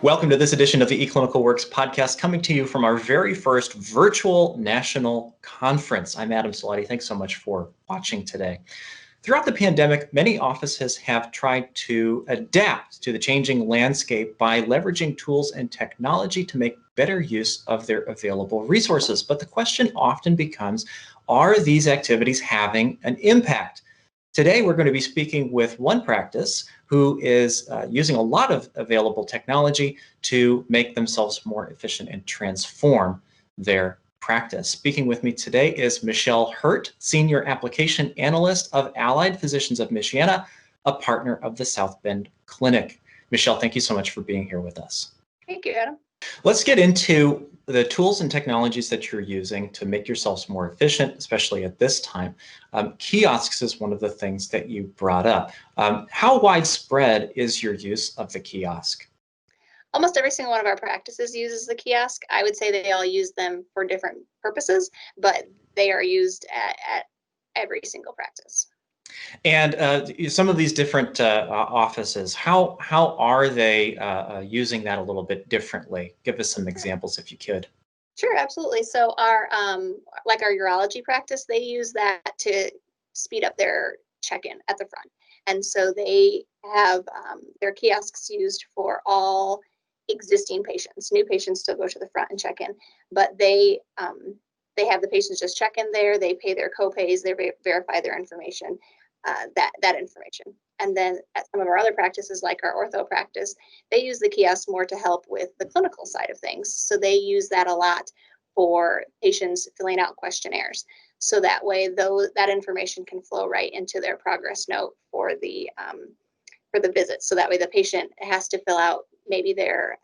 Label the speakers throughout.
Speaker 1: Welcome to this edition of the eClinicalWorks podcast, coming to you from our very first virtual national conference. I'm Adam Salati. Thanks so much for watching today. Throughout the pandemic, many offices have tried to adapt to the changing landscape by leveraging tools and technology to make better use of their available resources. But the question often becomes, are these activities having an impact? Today, we're going to be speaking with one practice who is using a lot of available technology to make themselves more efficient and transform their practice. Speaking with me today is Michelle Hurtt, Senior Application Analyst of Allied Physicians of Michiana, a partner of the South Bend Clinic. Michelle, thank you so much for being here with us.
Speaker 2: Thank you, Adam.
Speaker 1: Let's get into the tools and technologies that you're using to make yourselves more efficient, especially at this time. Kiosks is one of the things that you brought up. How widespread is your use of the kiosk?
Speaker 2: Almost every single one of our practices uses the kiosk. I would say they all use them for different purposes, but they are used at every single practice.
Speaker 1: And some of these different offices, how are they using that a little bit differently? Give us some examples if you could.
Speaker 2: Sure, absolutely. So our like our urology practice, they use that to speed up their check-in at the front. And so they have their kiosks used for all existing patients. New patients still go to the front and check in, but they have the patients just check in there. They pay their co-pays. They verify their information. That information. And then at some of our other practices, like our ortho practice, they use the kiosk more to help with the clinical side of things. So they use that a lot for patients filling out questionnaires. So that way, that information can flow right into their progress note for the visit. So that way, the patient has to fill out maybe their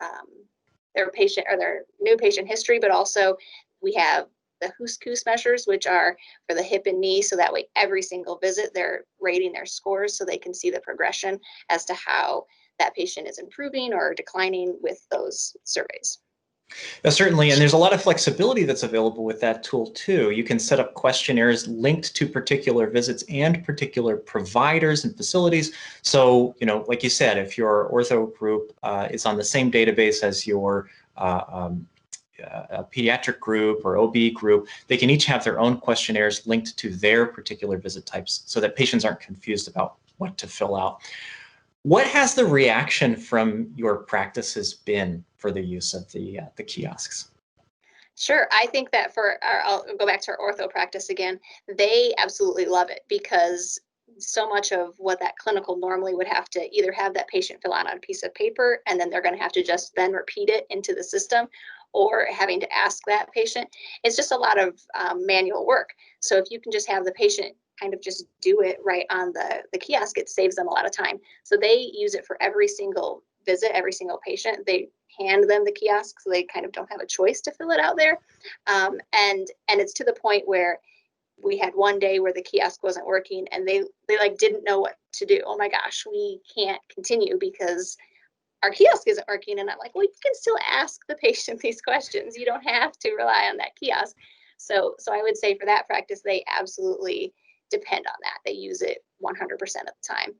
Speaker 2: patient or their new patient history, but also we have the Kiosks measures, which are for the hip and knee. So that way, every single visit, they're rating their scores so they can see the progression as to how that patient is improving or declining with those surveys.
Speaker 1: Certainly, and there's a lot of flexibility that's available with that tool too. You can set up questionnaires linked to particular visits and particular providers and facilities. So, like you said, if your ortho group is on the same database as your a pediatric group or OB group, they can each have their own questionnaires linked to their particular visit types so that patients aren't confused about what to fill out. What has the reaction from your practices been for the use of the kiosks?
Speaker 2: Sure. I think that I'll go back to our ortho practice again. They absolutely love it because so much of what that clinical normally would have to either have that patient fill out on a piece of paper and then they're going to have to just then repeat it into the system, or having to ask that patient. It's just a lot of manual work. So if you can just have the patient kind of just do it right on the kiosk, it saves them a lot of time. So they use it for every single visit, every single patient. They hand them the kiosk, so they kind of don't have a choice to fill it out there. And it's to the point where we had one day where the kiosk wasn't working and they like didn't know what to do. Oh my gosh, we can't continue because our kiosk isn't working. And I'm like, well, you can still ask the patient these questions. You don't have to rely on that kiosk. So I would say for that practice, they absolutely depend on that. They use it 100% of the time.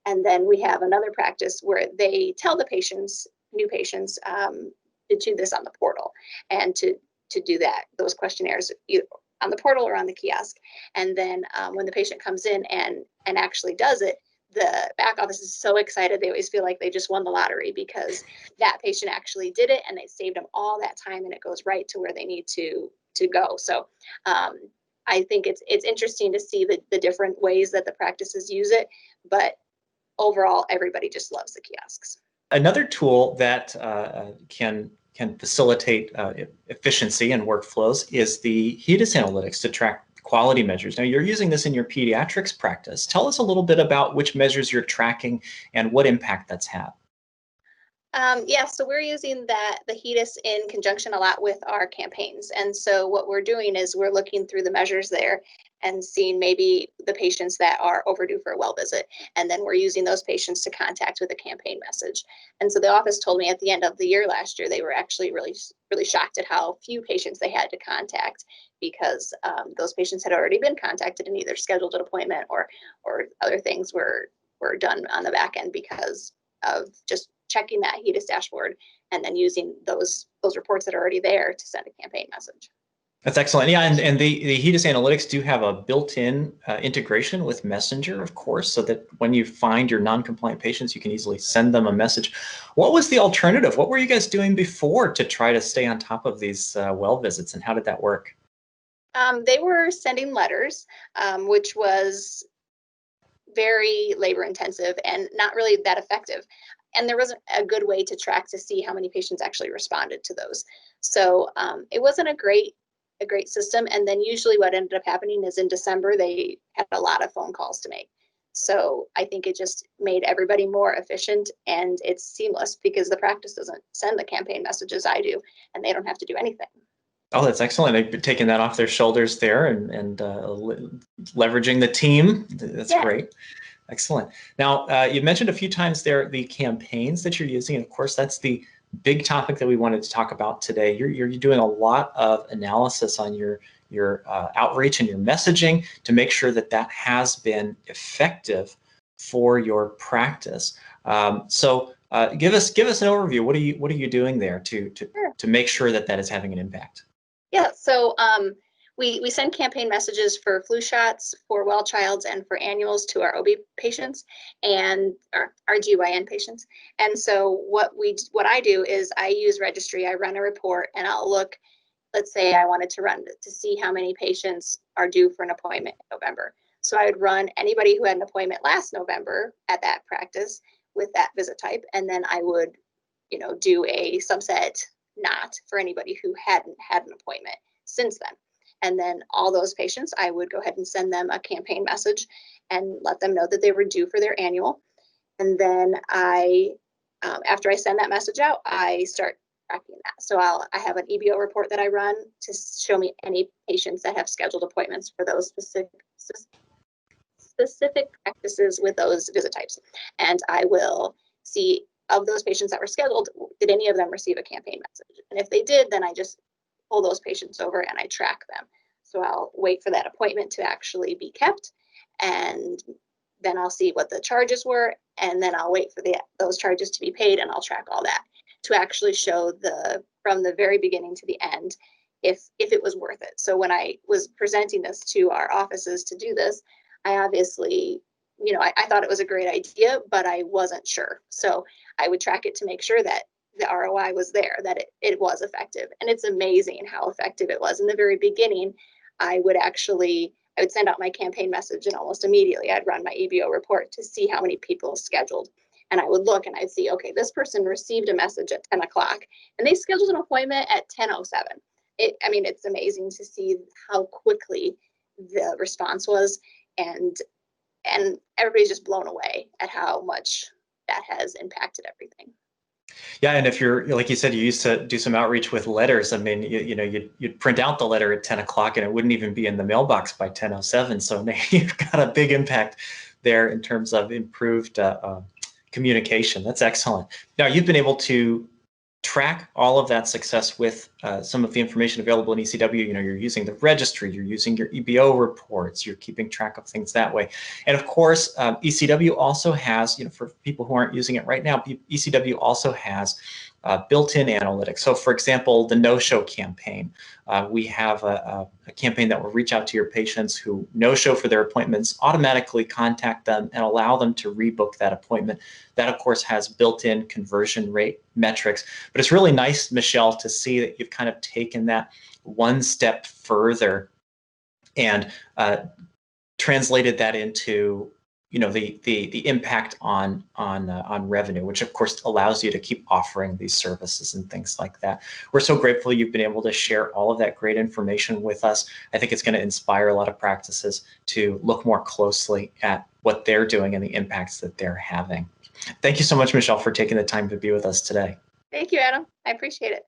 Speaker 2: And then we have another practice where they tell the patients, new patients, to do this on the portal and to do those questionnaires either on the portal or on the kiosk. And then when the patient comes in and actually does it, the back office is so excited. They always feel like they just won the lottery because that patient actually did it and they saved them all that time and it goes right to where they need to go. So I think it's interesting to see the different ways that the practices use it, but overall, everybody just loves the kiosks.
Speaker 1: Another tool that can facilitate efficiency and workflows is the HEDIS analytics to track quality measures. Now, you're using this in your pediatrics practice. Tell us a little bit about which measures you're tracking and what impact that's had.
Speaker 2: So we're using the HEDIS in conjunction a lot with our campaigns. And so what we're doing is we're looking through the measures there and seeing maybe the patients that are overdue for a well visit. And then we're using those patients to contact with a campaign message. And so the office told me at the end of the year last year, they were actually really, really shocked at how few patients they had to contact because those patients had already been contacted and either scheduled an appointment or other things were done on the back end because of just checking that HEDIS dashboard and then using those reports that are already there to send a campaign message.
Speaker 1: That's excellent. Yeah, and the HEDIS analytics do have a built-in integration with Messenger, of course, so that when you find your non-compliant patients, you can easily send them a message. What was the alternative? What were you guys doing before to try to stay on top of these well visits, and how did that work?
Speaker 2: They were sending letters, which was very labor intensive and not really that effective. And there wasn't a good way to track to see how many patients actually responded to those. So it wasn't a great system. And then usually what ended up happening is in December, they had a lot of phone calls to make. So I think it just made everybody more efficient, and it's seamless because the practice doesn't send the campaign messages, I do, and they don't have to do anything.
Speaker 1: Oh, that's excellent. They've taken that off their shoulders there and leveraging the team. That's great. Excellent. Now, you mentioned a few times there the campaigns that you're using. And of course, that's the big topic that we wanted to talk about today. You're doing a lot of analysis on your outreach and your messaging to make sure that that has been effective for your practice. So give us an overview. What are you doing there to make sure that that is having an impact?
Speaker 2: Yeah, so we send campaign messages for flu shots, for well childs, and for annuals to our OB patients and our GYN patients. And so what I do is I use registry. I run a report, and I'll look. Let's say I wanted to run to see how many patients are due for an appointment in November. So I would run anybody who had an appointment last November at that practice with that visit type, and then I would, do a subset not for anybody who hadn't had an appointment since then. And then all those patients, I would go ahead and send them a campaign message and let them know that they were due for their annual. And then after I send that message out, I start tracking that. So I have an EBO report that I run to show me any patients that have scheduled appointments for those specific practices with those visit types. And I will see, of those patients that were scheduled, did any of them receive a campaign message? And if they did, then I just pull those patients over and I track them. So I'll wait for that appointment to actually be kept, and then I'll see what the charges were, and then I'll wait for those charges to be paid, and I'll track all that to actually show from the very beginning to the end if it was worth it. So when I was presenting this to our offices to do this, I obviously, I thought it was a great idea, but I wasn't sure. So I would track it to make sure that the ROI was there, that it was effective. And it's amazing how effective it was. In the very beginning, I would send out my campaign message, and almost immediately I'd run my EBO report to see how many people scheduled. And I would look and I'd see, okay, this person received a message at 10 o'clock and they scheduled an appointment at 10:07. It's amazing to see how quickly the response was, and everybody's just blown away at how much that has impacted everything.
Speaker 1: Yeah, and if you're, like you said, you used to do some outreach with letters. You'd print out the letter at 10 o'clock and it wouldn't even be in the mailbox by 10:07. So now you've got a big impact there in terms of improved communication. That's excellent. Now, you've been able to track all of that success with some of the information available in eCW. You're using the registry, you're using your EBO reports, you're keeping track of things that way. And of course, eCW also has, for people who aren't using it right now, eCW also has built-in analytics. So for example, the no-show campaign, we have a campaign that will reach out to your patients who no-show for their appointments, automatically contact them and allow them to rebook that appointment. That of course has built-in conversion rate metrics, but it's really nice, Michelle, to see that you've kind of taken that one step further and translated that into the impact on revenue, which of course allows you to keep offering these services and things like that. We're so grateful you've been able to share all of that great information with us. I think it's going to inspire a lot of practices to look more closely at what they're doing and the impacts that they're having. Thank you so much, Michelle, for taking the time to be with us today.
Speaker 2: Thank you, Adam. I appreciate it.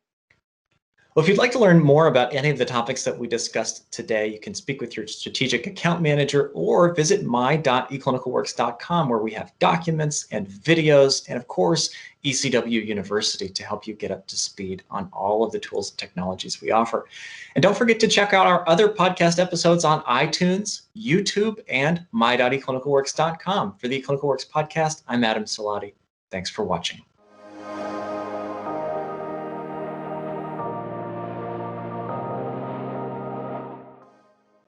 Speaker 1: Well, if you'd like to learn more about any of the topics that we discussed today, you can speak with your strategic account manager or visit my.eClinicalWorks.com, where we have documents and videos and, of course, eCW University to help you get up to speed on all of the tools and technologies we offer. And don't forget to check out our other podcast episodes on iTunes, YouTube, and my.eClinicalWorks.com. For the eClinicalWorks podcast, I'm Adam Salati. Thanks for watching.